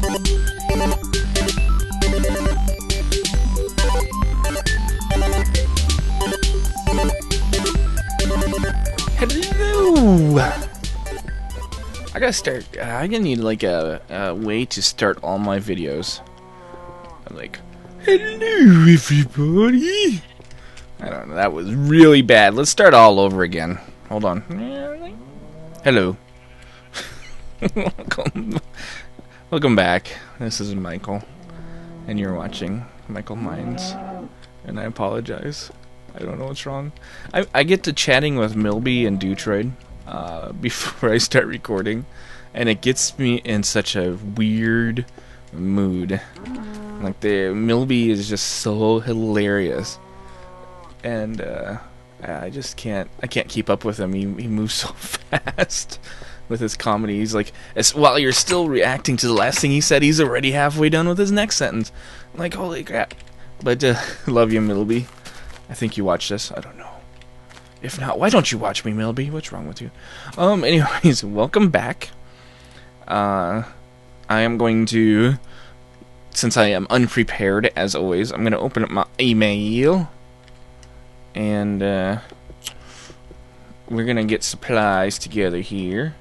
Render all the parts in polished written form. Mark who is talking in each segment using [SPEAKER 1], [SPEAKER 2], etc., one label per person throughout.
[SPEAKER 1] Hello! I gotta start. I gonna need like a way to start all my videos. I'm like, hello everybody! I don't know, that was really bad. Let's start all over again. Hold on. Hello. Welcome back. This is Mhykol. And you're watching Mhykol Minds. And I apologize. I don't know what's wrong. I get to chatting with Milby and Dutroid before I start recording, and it gets me in such a weird mood. Like, the Milby is just so hilarious, and I just can't keep up with him. He moves so fast with his comedy. He's like, while you're still reacting to the last thing he said, he's already halfway done with his next sentence. I'm like, holy crap. But love you, Milby. I think you watch this. I don't know. If not, why don't you watch me, Milby? What's wrong with you? Anyways, welcome back. I am going to, since I am unprepared, as always, I'm going to open up my email. And, we're going to get supplies together here.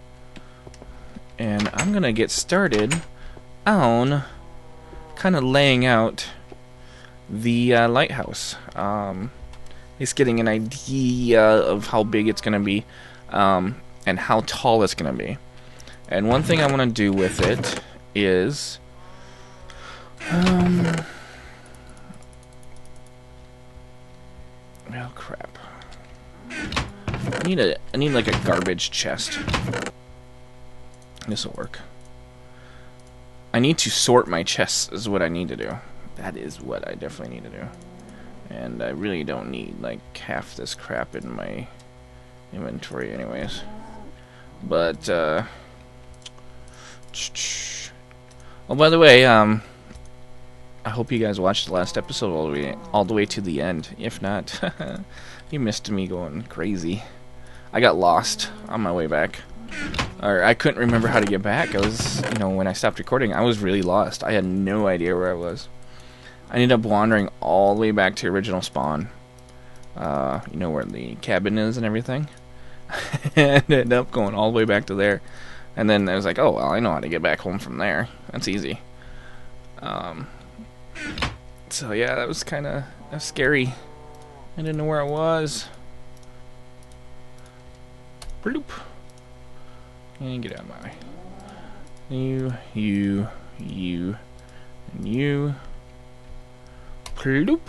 [SPEAKER 1] And I'm going to get started on kind of laying out the lighthouse. Just getting an idea of how big it's going to be, and how tall it's going to be. And one thing I want to do with it is, oh crap! I need like a garbage chest. This will work. I need to sort my chests. Is what I need to do. That is what I definitely need to do. And I really don't need like half this crap in my inventory anyways. But oh, by the way, I hope you guys watched the last episode all the way to the end. If not, you missed me going crazy. I got lost on my way back. Or I couldn't remember how to get back. I was, when I stopped recording, I was really lost. I had no idea where I was. I ended up wandering all the way back to original spawn. Where the cabin is and everything. And ended up going all the way back to there. And then I was like, oh, well, I know how to get back home from there. That's easy. So yeah, that was kind of scary. I didn't know where I was. Bloop. And get out of my way. You, and you. Ploop.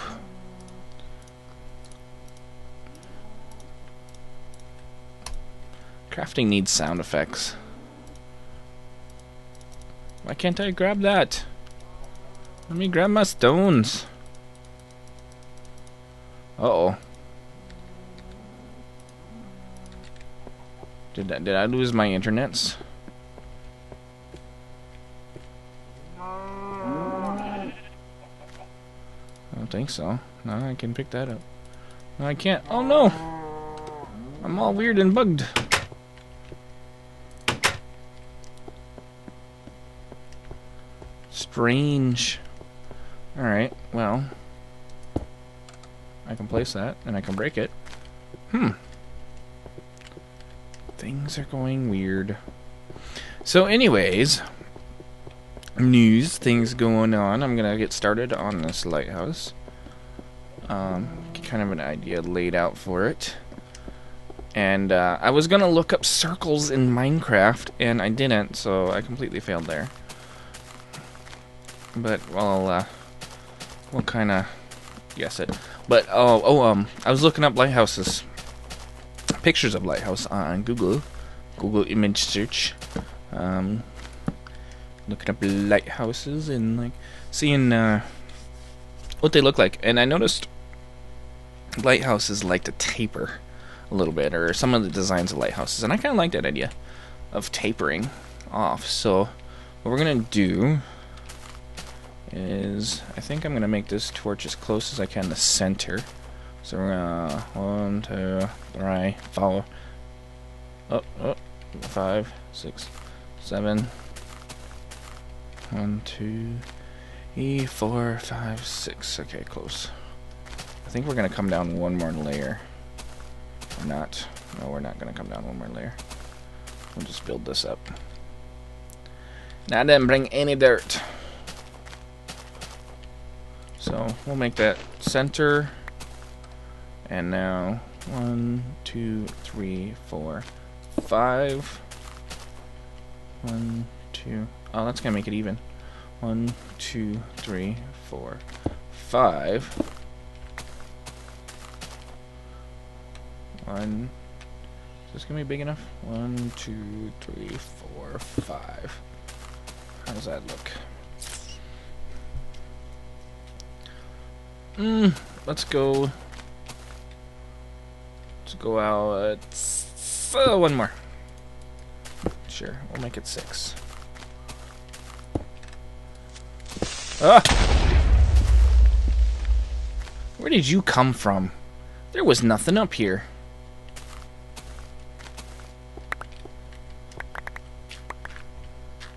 [SPEAKER 1] Crafting needs sound effects. Why can't I grab that? Let me grab my stones. Uh-oh. Did I lose my internets? I don't think so. No, I can pick that up. No, I can't. Oh no! I'm all weird and bugged. Strange. Alright, well. I can place that, and I can break it. Things are going weird. So anyways, things going on. I'm gonna get started on this lighthouse. Kind of an idea laid out for it. And I was gonna look up circles in Minecraft, and I didn't, so I completely failed there. But we'll kind of guess it. But I was looking up lighthouses, pictures of lighthouse on Google image search. Looking up lighthouses and like seeing what they look like, and I noticed lighthouses like to taper a little bit, or some of the designs of lighthouses, and I kind of like that idea of tapering off. So what we're gonna do is, I think I'm gonna make this torch as close as I can to center. So we're gonna 1, 2, 3, 4, 5, 6, 7, 1, 2, 3, 4, 5, 6. Okay, close. I think we're gonna come down one more layer. Or not. No, we're not gonna come down one more layer. We'll just build this up. Now, I didn't bring any dirt. So we'll make that center. And now 1, 2, 3, 4, 5. 1, 2. Oh, that's gonna make it even. 1, 2, 3, 4, 5. 1. Is this gonna be big enough? 1, 2, 3, 4, 5. How does that look? Let's go. Let's go out. One more. Sure, we'll make it 6. Ah! Where did you come from? There was nothing up here.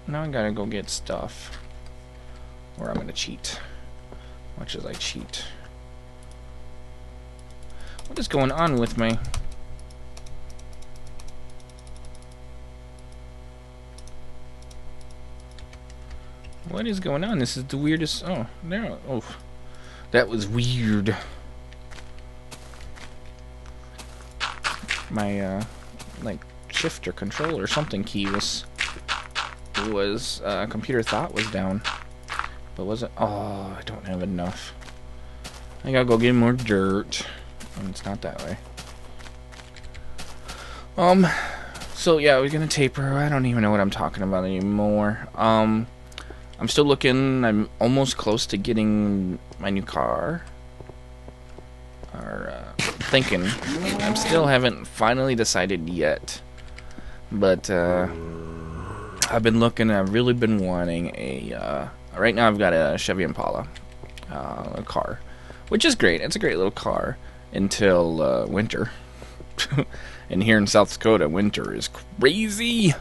[SPEAKER 1] Now I gotta go get stuff. Or I'm gonna cheat. Much as I cheat. What is going on with me? What is going on? This is the weirdest. Oh, no. Oh, that was weird. My like shift or control or something key was computer thought was down, but was it? Oh, I don't have enough. I gotta go get more dirt, and it's not that way. So yeah, we're gonna taper. I don't even know what I'm talking about anymore. I'm still looking. I'm almost close to getting my new car. Or thinking. I still haven't finally decided yet. But I've been looking. I've really been wanting a. Right now, I've got a Chevy Impala, a car, which is great. It's a great little car until winter. And here in South Dakota, winter is crazy.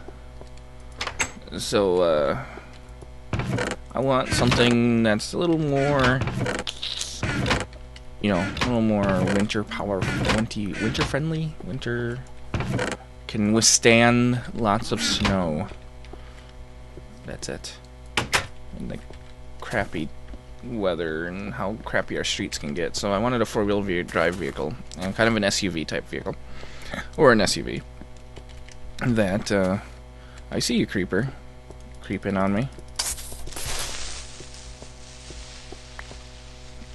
[SPEAKER 1] So I want something that's a little more, you know, a little more winter friendly. Winter can withstand lots of snow. That's it. And the crappy weather and how crappy our streets can get. So I wanted a four-wheel drive vehicle, and kind of an SUV type vehicle, or an SUV. That I see you, creeper, creeping on me.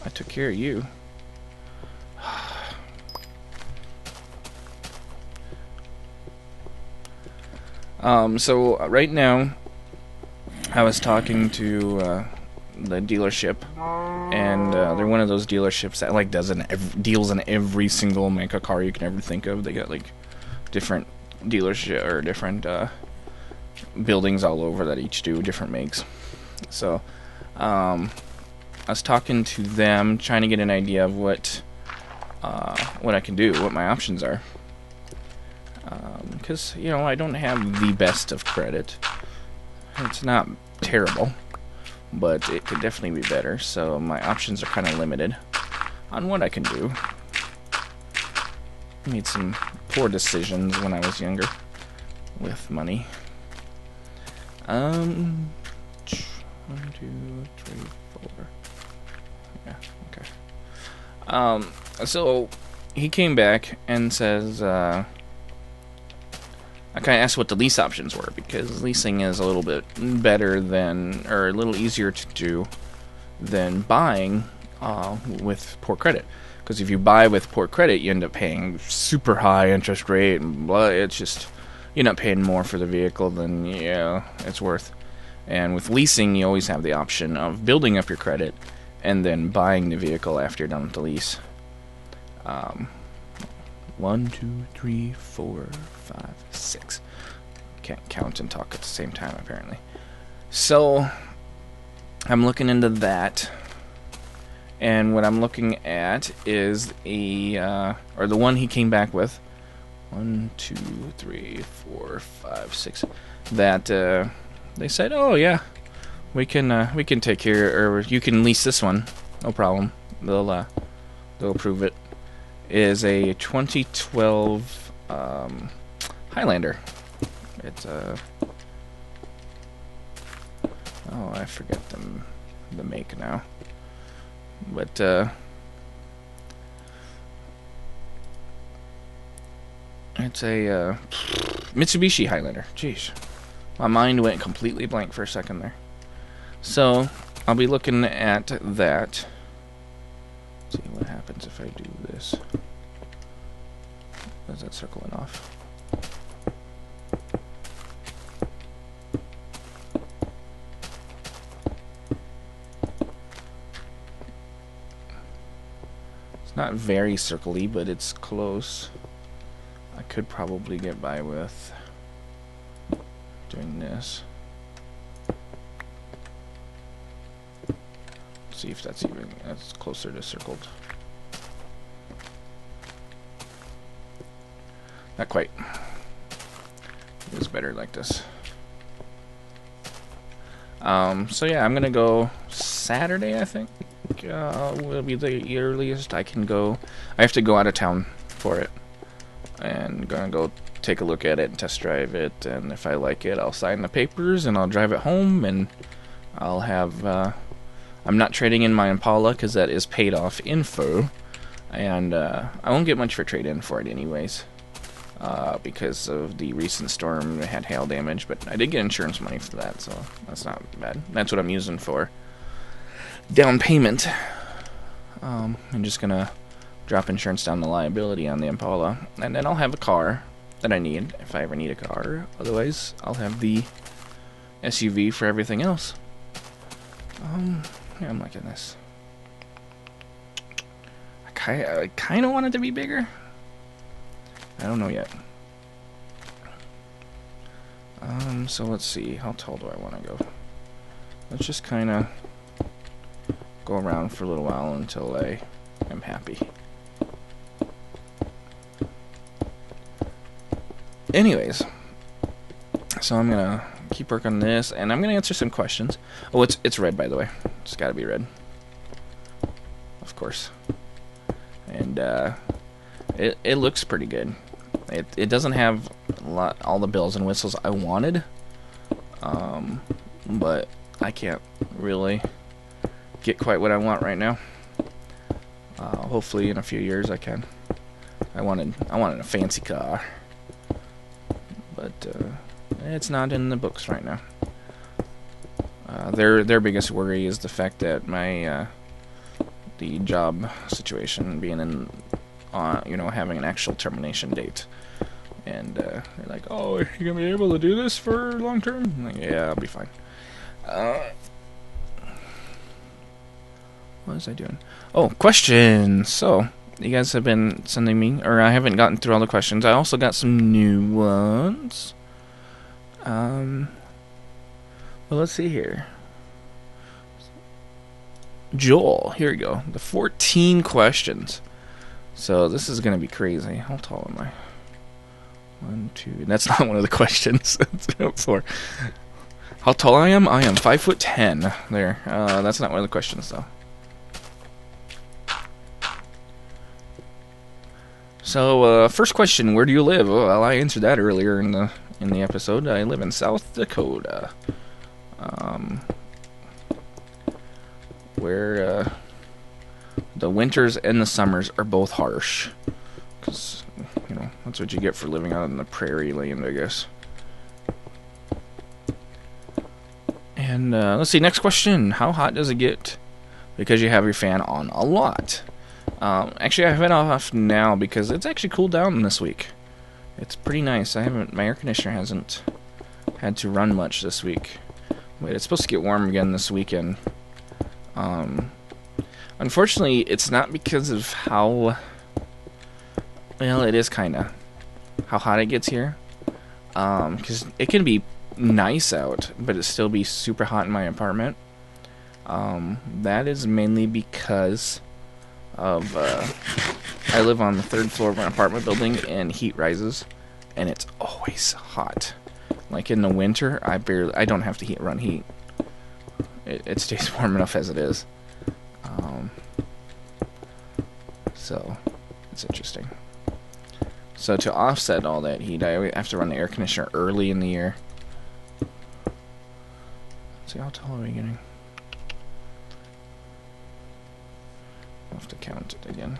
[SPEAKER 1] I took care of you. So right now, I was talking to the dealership, and they're one of those dealerships that like deals in every single Mecha car you can ever think of. They got like different dealership or different buildings all over that each do different makes. So I was talking to them, trying to get an idea of what I can do, what my options are. Because, you know, I don't have the best of credit. It's not terrible, but it could definitely be better. So my options are kind of limited on what I can do. I made some poor decisions when I was younger with money. 1, 2, 3, 4. Yeah, okay. So he came back and says, I kind of asked what the lease options were, because leasing is a little bit better than, or a little easier to do than buying with poor credit. Because if you buy with poor credit, you end up paying super high interest rate, and blah, it's just, you end up paying more for the vehicle than, yeah, it's worth. And with leasing, you always have the option of building up your credit and then buying the vehicle after you're done with the lease. 1, 2, 3, 4, 5, 6. Can't count and talk at the same time, apparently. So I'm looking into that, and what I'm looking at is or the one he came back with. 1, 2, 3, 4, 5, 6. That they said, oh yeah, we can take care, or you can lease this one. No problem. They'll approve it. Is a 2012 Highlander. It's a oh, I forget the make now, but it's a Mitsubishi Highlander. Jeez, my mind went completely blank for a second there. So I'll be looking at that. Let's see what happens if I do this. Is that circling off? It's not very circly, but it's close. I could probably get by with doing this. See if that's closer to circled. Not quite. It is better like this. So yeah, I'm gonna go Saturday, I think. Will be the earliest I can go. I have to go out of town for it, and gonna go take a look at it and test drive it. And if I like it, I'll sign the papers and I'll drive it home, and I'll have. I'm not trading in my Impala because that is paid off info, and I won't get much for trade-in for it anyways. Because of the recent storm, it had hail damage, but I did get insurance money for that, so that's not bad. That's what I'm using for down payment. I'm just gonna drop insurance down the liability on the Impala, and then I'll have a car that I need if I ever need a car. Otherwise, I'll have the SUV for everything else. Yeah, I'm liking this. I kind of want it to be bigger. I don't know yet. So let's see. How tall do I want to go? Let's just kind of go around for a little while until I am happy. Anyways, so I'm gonna keep working on this, and I'm gonna answer some questions. Oh, it's red, by the way. It's got to be red, of course. And it looks pretty good. It doesn't have all the bells and whistles I wanted, but I can't really get quite what I want right now. Hopefully in a few years I can. I wanted a fancy car, but it's not in the books right now. Their biggest worry is the fact that my the job situation being in having an actual termination date. And they're like, oh, are you going to be able to do this for long term? I'm like, yeah, I'll be fine. What was I doing? Oh, questions. So, you guys have been sending me, or I haven't gotten through all the questions. I also got some new ones. Well, let's see here. Joel, here we go. The 14 questions. So, this is going to be crazy. How tall am I? 1, 2. That's not one of the questions. 4. How tall I am? I am 5'10". There. That's not one of the questions, though. So, first question: where do you live? Well, I answered that earlier in the episode. I live in South Dakota, where the winters and the summers are both harsh. Because that's what you get for living out in the prairie land, I guess. And let's see, next question. How hot does it get because you have your fan on a lot? Actually, I have it off now because it's actually cooled down this week. It's pretty nice. My air conditioner hasn't had to run much this week. But it's supposed to get warm again this weekend. Unfortunately, it's not because of how... Well, it is kind of how hot it gets here. Because it can be nice out, but it still be super hot in my apartment. That is mainly because of I live on the 3rd floor of an apartment building, and heat rises, and it's always hot. Like in the winter, I don't have to run heat. it stays warm enough as it is. So it's interesting. So to offset all that heat, I have to run the air conditioner early in the year. Let's see, how tall are we getting? I'll have to count it again.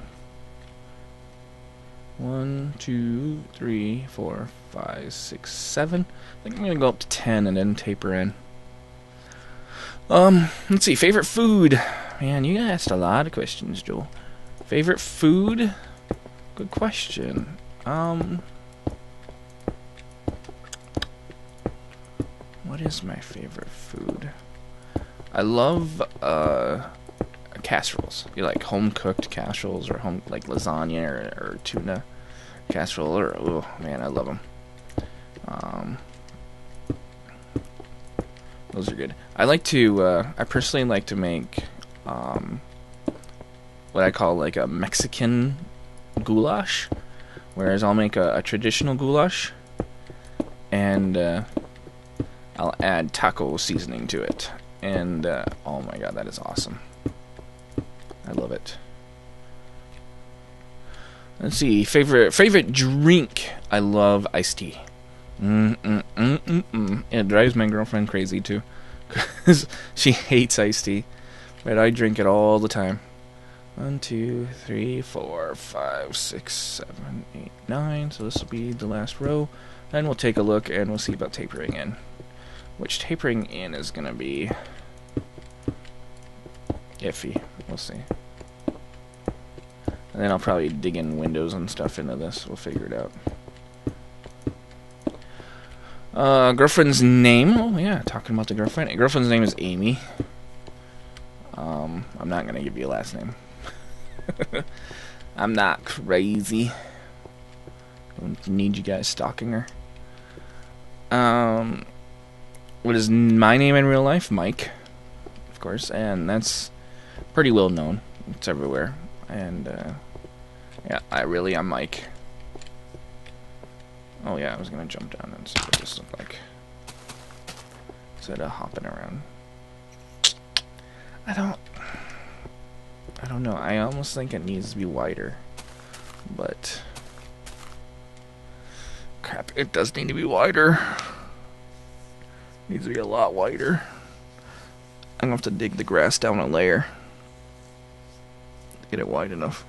[SPEAKER 1] 1, 2, 3, 4, 5, 6, 7. I think I'm gonna go up to 10 and then taper in. Let's see, favorite food. Man, you asked a lot of questions, Joel. Favorite food? Good question. What is my favorite food? I love casseroles. You like home cooked casseroles, or home like lasagna or tuna casserole, or oh man, I love them. Those are good. I personally like to make what I call like a Mexican goulash, whereas I'll make a traditional goulash and I'll add taco seasoning to it, and oh my god, that is awesome. I love it. Let's see, favorite drink. I love iced tea. It drives my girlfriend crazy too, because she hates iced tea, but I drink it all the time. 1, 2, 3, 4, 5, 6, 7, 8, 9. So this will be the last row. Then we'll take a look and we'll see about tapering in. Which tapering in is gonna be iffy. We'll see. And then I'll probably dig in windows and stuff into this. We'll figure it out. Girlfriend's name. Oh yeah, talking about the girlfriend. Girlfriend's name is Amy. I'm not gonna give you a last name. I'm not crazy. Don't need you guys stalking her. What is my name in real life? Mike, of course, and that's pretty well known. It's everywhere, and yeah, I'm Mike. Oh yeah, I was gonna jump down and see what this looked like instead of hopping around. I don't know. I almost think it needs to be wider, but crap, it does need to be wider. Needs to be a lot wider. I'm gonna have to dig the grass down a layer to get it wide enough.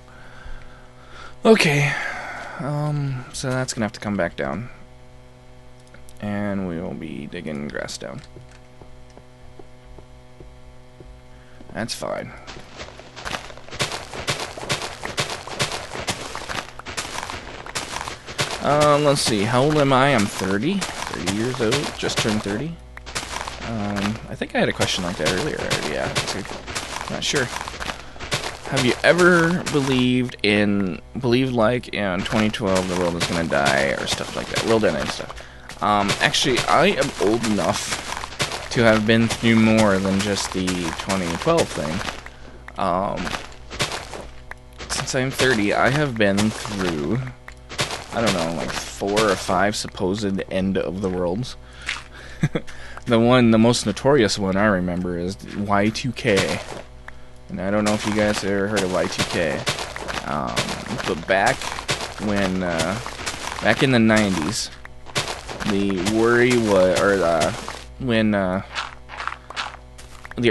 [SPEAKER 1] Okay, so that's gonna have to come back down, and we will be digging grass down. That's fine. Let's see, how old am I? I'm 30. 30 years old, just turned 30. I think I had a question like that earlier already, yeah. Not sure. Have you ever believed like in 2012 the world is gonna die, or stuff like that? World ending stuff. Actually, I am old enough to have been through more than just the 2012 thing. Since I'm 30, I have been through, I don't know, like 4 or 5 supposed end of the worlds. The most notorious one I remember is Y2K. And I don't know if you guys have ever heard of Y2K. But back in the 90s, the worry was, when the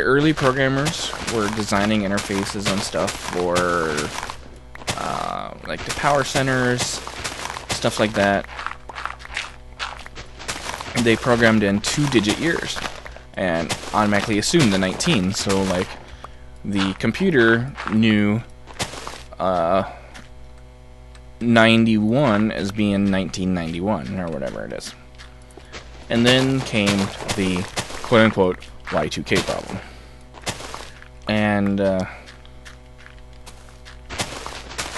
[SPEAKER 1] early programmers were designing interfaces and stuff for like the power centers, stuff like that, they programmed in 2-digit years and automatically assumed the 19. So like the computer knew 91 as being 1991 or whatever it is. And then came the quote-unquote Y2K problem. And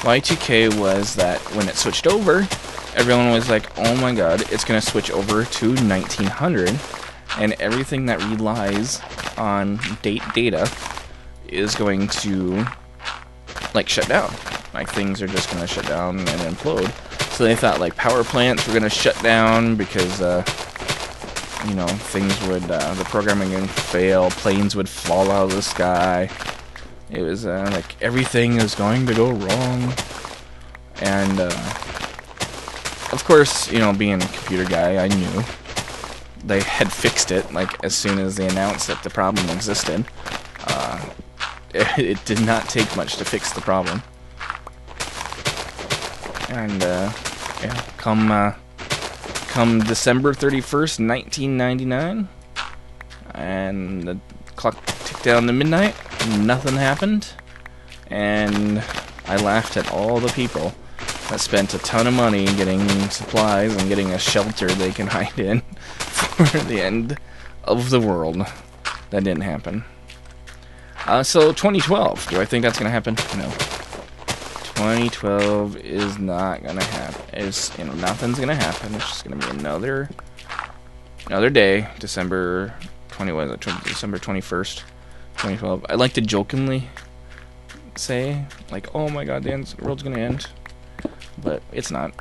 [SPEAKER 1] Y2K was that when it switched over, everyone was like, oh my god, it's going to switch over to 1900, and everything that relies on data is going to, like, shut down. Like, things are just going to shut down and implode. So they thought, like, power plants were going to shut down because you know, things would, the programming would fail, planes would fall out of the sky. It was like everything is going to go wrong. And of course, you know, being a computer guy, I knew they had fixed it. Like as soon as they announced that the problem existed, it did not take much to fix the problem. And yeah, come December 31st, 1999, and the clock ticked down to midnight. Nothing happened, and I laughed at all the people that spent a ton of money getting supplies and getting a shelter they can hide in for the end of the world. That didn't happen. So 2012, do I think that's gonna happen? No. 2012 is not gonna happen. It's, you know, nothing's gonna happen. It's just gonna be another day, December 21st, 2012. I like to jokingly say, like, oh my god, the world's gonna end. But it's not.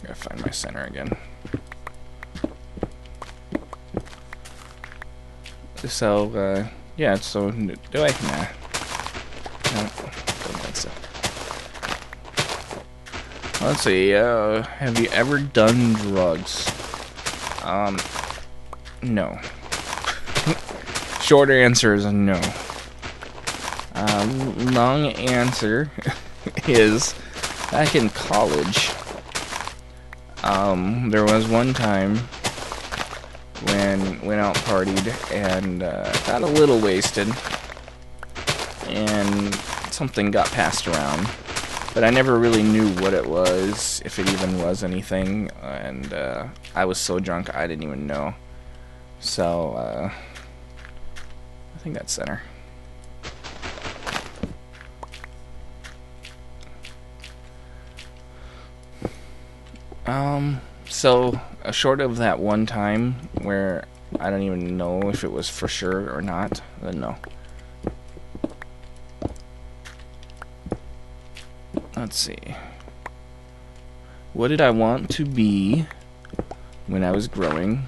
[SPEAKER 1] Gotta find my center again. So, yeah, so, do I? Nah. No, don't think so. Let's see, have you ever done drugs? No. Short answer is no. Long answer is, back in college, there was one time when went out partied and got a little wasted, and something got passed around, but I never really knew what it was, if it even was anything, and I was so drunk I didn't even know. So I think that's center. So short of that one time where I don't even know if it was for sure or not, then no. Let's see. What did I want to be when I was growing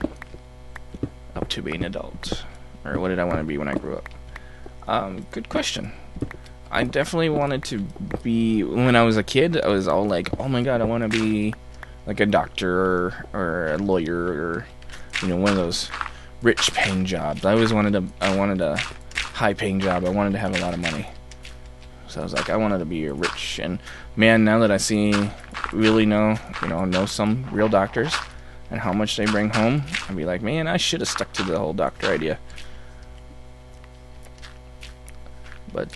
[SPEAKER 1] up to be an adult? Or what did I want to be when I grew up? Good question. I definitely wanted to be, when I was a kid, I was all like, oh my god, I want to be like a doctor or a lawyer or, you know, one of those rich paying jobs. I wanted a high paying job. I wanted to have a lot of money. So I was like, I wanted to be rich. And man, now that I really know some real doctors and how much they bring home, I'd be like, man, I should have stuck to the whole doctor idea. But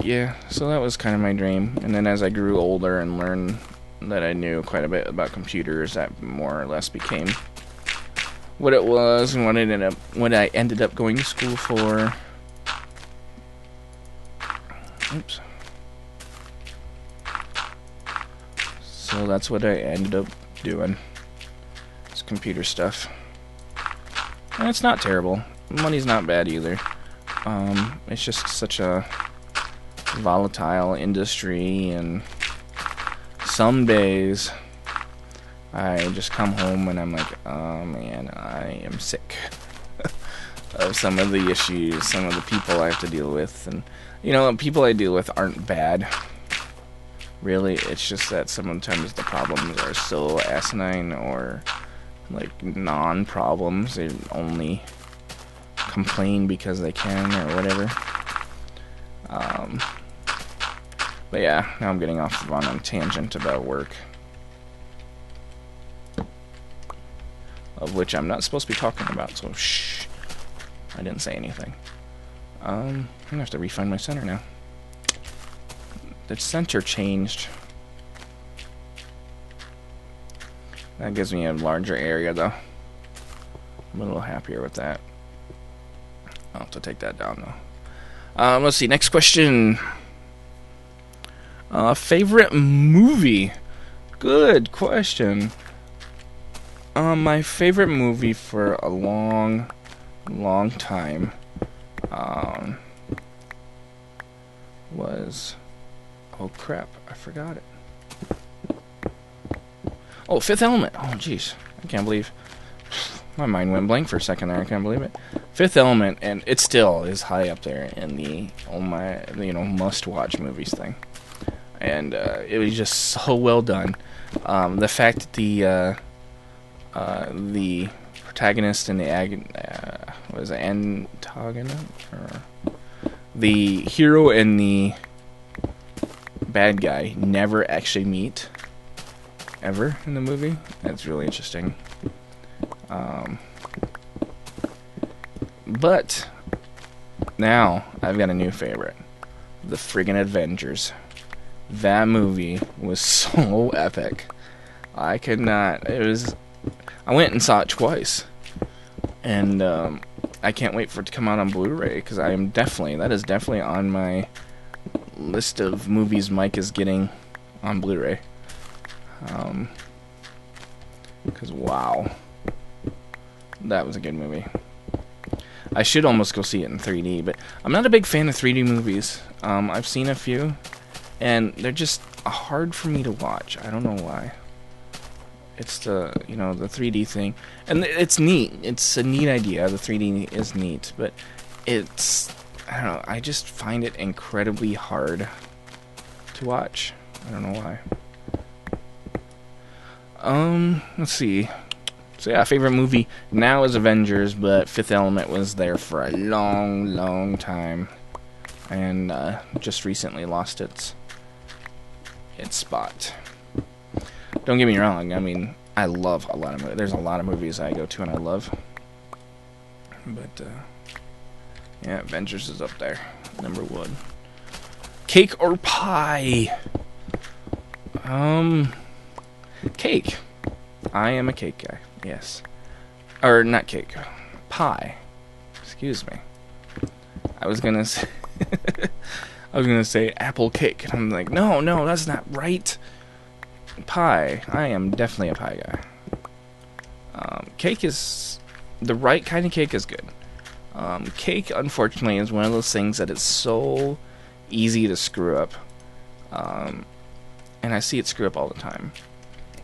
[SPEAKER 1] yeah, so that was kind of my dream. And then as I grew older and learned that I knew quite a bit about computers, that more or less became what it was and what I ended up going to school for. Oops. So that's what I ended up doing. It's computer stuff. And it's not terrible. Money's not bad either. It's just such a volatile industry, and some days I just come home and I'm like, oh man, I am sick of some of the issues, some of the people I have to deal with. And, you know, people I deal with aren't bad. Really, it's just that sometimes the problems are so asinine or, like, non-problems. They only complain because they can or whatever. But yeah, now I'm getting off on a tangent about work, of which I'm not supposed to be talking about, so shh. I didn't say anything. I'm gonna have to refine my center now. The center changed. That gives me a larger area though. I'm a little happier with that. I'll have to take that down though. Let's see, next question. Favorite movie? Good question. My favorite movie for a long, long time, um, was, oh crap, I forgot it. Oh, Fifth Element. Oh, jeez, I can't believe my mind went blank for a second there. I can't believe it. Fifth Element, and it still is high up there in the must-watch movies thing. And it was just so well done. The fact that the protagonist and the antagonist, or the hero and the bad guy never actually meet ever in the movie. That's really interesting. But now I've got a new favorite: the friggin' Avengers. That movie was so epic. I could not. I went and saw it twice, and I can't wait for it to come out on Blu-ray, because that is definitely on my list of movies Mike is getting on Blu-ray. Because wow, that was a good movie. I should almost go see it in 3D, but I'm not a big fan of 3D movies. I've seen a few, and they're just hard for me to watch. I don't know why. It's the 3D thing, and it's neat. It's a neat idea. The 3D is neat, but I don't know. I just find it incredibly hard to watch. I don't know why. Let's see. So yeah, favorite movie now is Avengers, but Fifth Element was there for a long, long time, and just recently lost its spot. Don't get me wrong. I mean, I love a lot of movies. There's a lot of movies I go to and I love, but yeah, Avengers is up there, number one. Cake or pie? Cake. I am a cake guy. Yes. Or not cake. Pie. Excuse me. I was gonna say apple cake, and I'm like, no, that's not right. Pie. I am definitely a pie guy. Cake is the right kind of cake is good. Cake, unfortunately, is one of those things that is so easy to screw up. And I see it screw up all the time.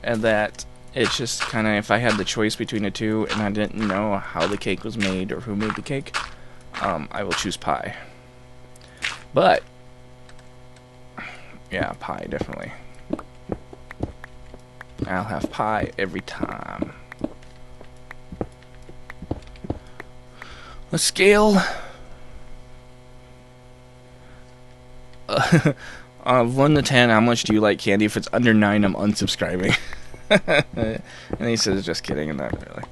[SPEAKER 1] And that it's just kind of, if I had the choice between the two and I didn't know how the cake was made or who made the cake, I will choose pie. But yeah, pie, definitely. I'll have pie every time. A scale of 1 to 10, how much do you like candy? If it's under 9, I'm unsubscribing. And he says, just kidding, and not really.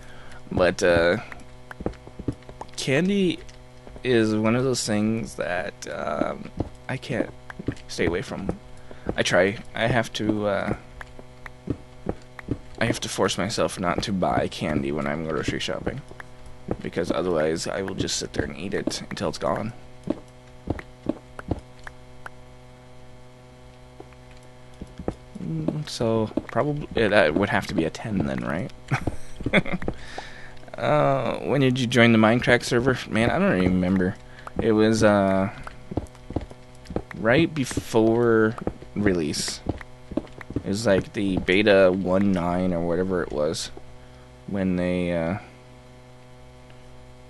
[SPEAKER 1] But candy is one of those things that I can't stay away from. I try. I have to force myself not to buy candy when I'm grocery shopping, because otherwise I will just sit there and eat it until it's gone. So probably that would have to be a 10 then, right? When did you join the Mindcrack server? Man, I don't even remember. It was right before release. It was like the beta 1.9 or whatever it was when they I'm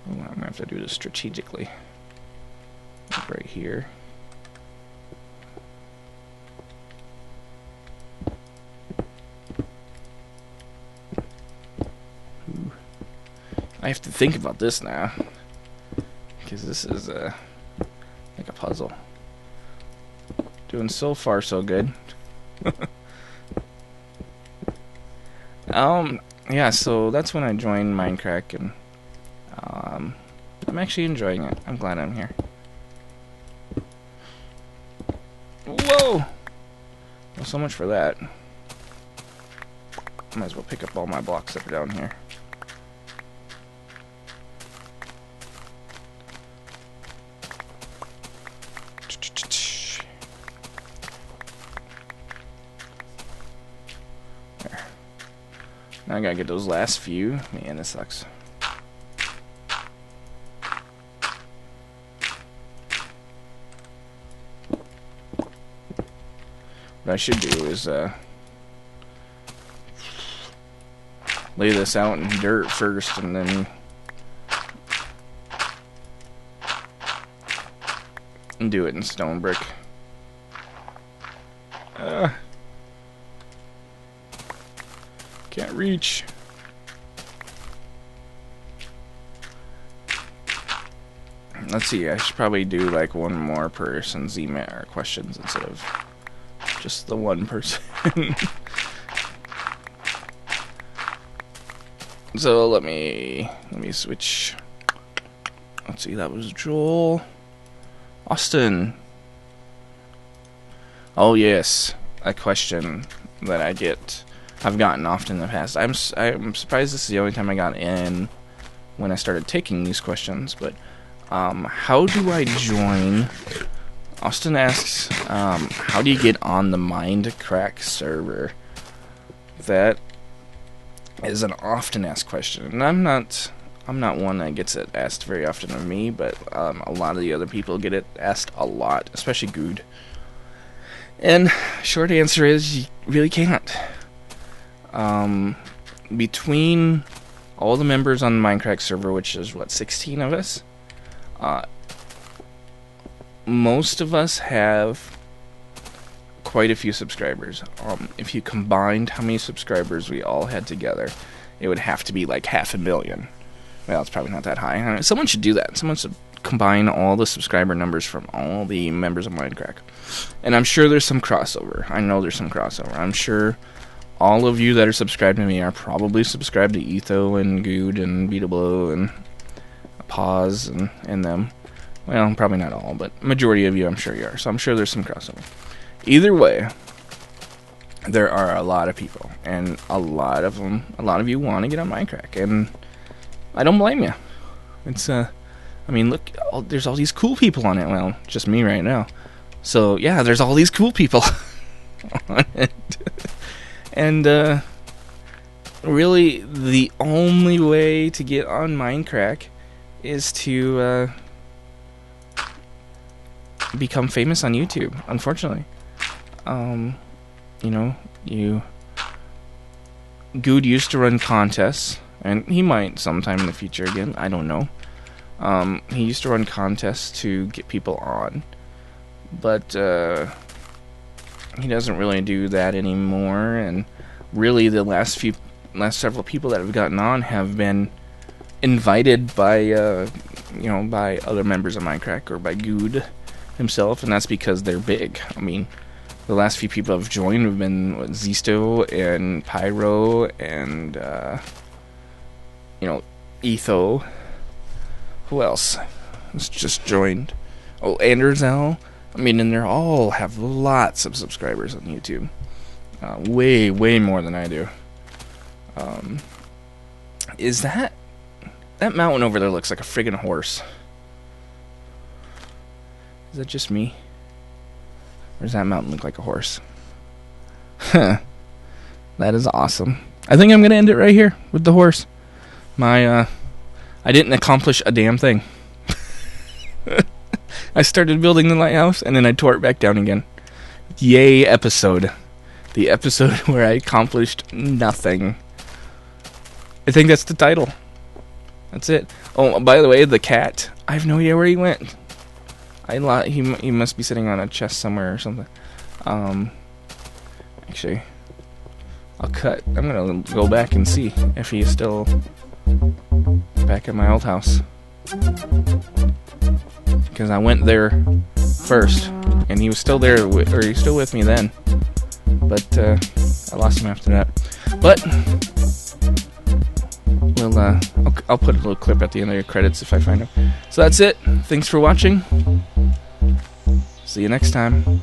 [SPEAKER 1] gonna have to do this strategically. Right here. I have to think about this now, because this is like a puzzle. Doing so far so good. Yeah, so that's when I joined Mindcrack, and I'm actually enjoying it. I'm glad I'm here. Whoa! Well, so much for that. Might as well pick up all my blocks that are down here. Now I gotta get those last few. Man, this sucks. What I should do is lay this out in dirt first, and then do it in stone brick. Can't reach. Let's see, I should probably do like one more person's email or questions instead of just the one person. So let me switch. Let's see, that was Joel. Austin. Oh yes, a question that I've gotten often in the past. I'm surprised this is the only time I got in when I started taking these questions. But how do I join? Austin asks, how do you get on the Mindcrack server? That is an often asked question, and I'm not one that gets it asked very often of me, but a lot of the other people get it asked a lot, especially Good. And short answer is you really can't. Between all the members on the Mindcrack server, which is what, 16 of us, most of us have quite a few subscribers. If you combined how many subscribers we all had together, it would have to be like 500,000. Well, it's probably not that high. Someone should do that. Someone should combine all the subscriber numbers from all the members of Mindcrack. And I'm sure there's some crossover. I know there's some crossover. I'm sure all of you that are subscribed to me are probably subscribed to Etho and Good and Beat a Blow and Pause and them. Well, probably not all, but majority of you I'm sure you are. So I'm sure there's some crossover. Either way, there are a lot of people, and a lot of you want to get on Mindcrack, and I don't blame you. It's I mean, look, there's all these cool people on it. Well, just me right now. So yeah, there's all these cool people on it, and really, the only way to get on Mindcrack is to become famous on YouTube. Unfortunately, you know, Good used to run contests, and he might sometime in the future again. I don't know. He used to run contests to get people on, but he doesn't really do that anymore. And really, the last several people that have gotten on have been invited by by other members of Mindcrack or by Good himself, and that's because they're big. I mean, the last few people I've joined have been Zisto and Pyro and Etho. Who else? It's just joined. Oh, Anderzel. I mean, and they all have lots of subscribers on YouTube. Way more than I do. Is that mountain over there looks like a friggin' horse? Is that just me? Or does that mountain look like a horse? Huh. That is awesome. I think I'm gonna end it right here with the horse. I didn't accomplish a damn thing. I started building the lighthouse, and then I tore it back down again. Yay, episode. The episode where I accomplished nothing. I think that's the title. That's it. Oh, by the way, the cat. I have no idea where he went. He must be sitting on a chest somewhere or something. Actually, I'm gonna go back and see if he's still back at my old house, because I went there first, and he was still there, or he's still with me then. But I lost him after that. But I'll put a little clip at the end of your credits if I find him. So that's it. Thanks for watching. See you next time.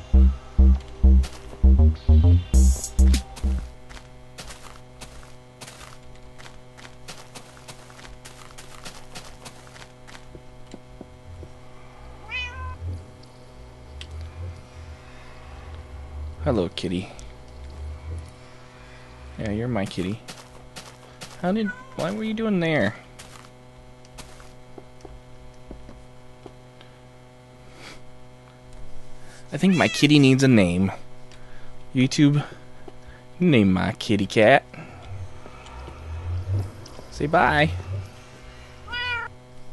[SPEAKER 1] Hello, kitty. Yeah, you're my kitty. Why were you doing there? I think my kitty needs a name. YouTube, name my kitty cat. Say bye.